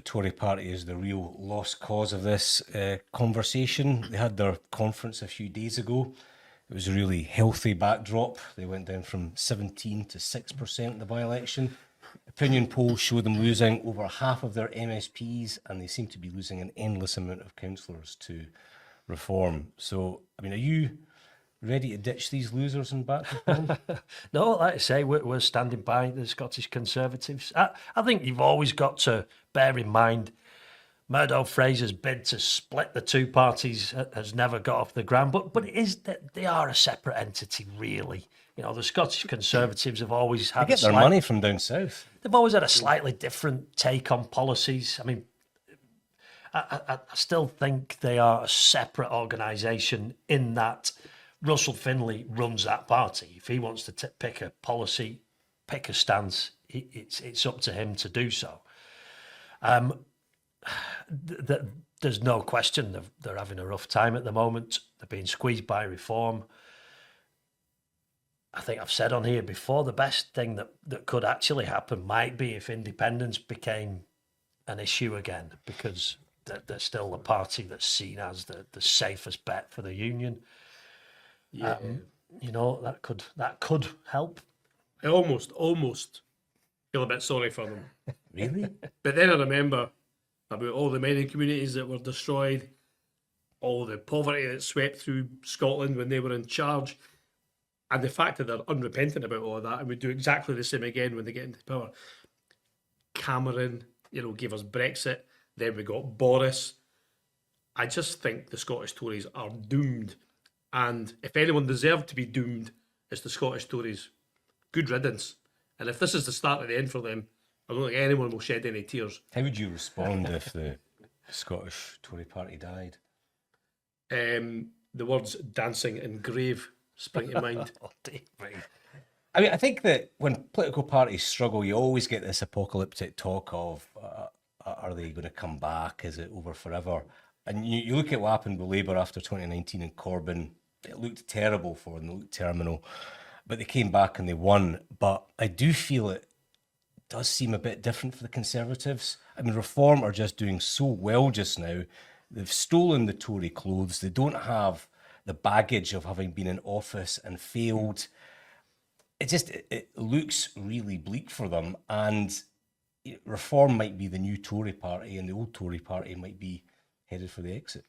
Tory party is the real lost cause of this conversation. They had their conference a few days ago. It was a really healthy backdrop. They went down from 17 to 6% in the by-election. Opinion polls show them losing over half of their MSPs, and they seem to be losing an endless amount of councillors to Reform. So, I mean, are you ready to ditch these losers and back to Reform? No, like I say, we're standing by the Scottish Conservatives. I think you've always got to bear in mind Murdo Fraser's bid to split the two parties has never got off the ground, but it is that they are a separate entity, really. You know, the Scottish Conservatives have always had They get their money from down south. They've always had a slightly different take on policies. I mean, I still think they are a separate organisation in that Russell Finlay runs that party. If he wants to pick a policy, pick a stance, it's up to him to do so. There's no question they're having a rough time at the moment. They're being squeezed by Reform. I think I've said on here before, the best thing that could actually happen might be if independence became an issue again, because they're still the party that's seen as the safest bet for the union. Yeah. You know, that could help. I almost feel a bit sorry for them. Really? But then I remember about all the mining communities that were destroyed, all the poverty that swept through Scotland when they were in charge, and the fact that they're unrepentant about all of that and would do exactly the same again when they get into power. Cameron, gave us Brexit. Then we got Boris. I just think the Scottish Tories are doomed. And if anyone deserved to be doomed, it's the Scottish Tories. Good riddance. And if this is the start of the end for them, I don't think anyone will shed any tears. How would you respond if the Scottish Tory party died? The words dancing and grave spring to mind. I mean, I think that when political parties struggle, you always get this apocalyptic talk of, are they going to come back? Is it over forever? And you look at what happened with Labour after 2019 and Corbyn, it looked terrible for them, it looked terminal, but they came back and they won. But I do feel it does seem a bit different for the Conservatives. I mean, Reform are just doing so well just now. They've stolen the Tory clothes. They don't have the baggage of having been in office and failed. It looks really bleak for them. And Reform might be the new Tory party and the old Tory party might be headed for the exit.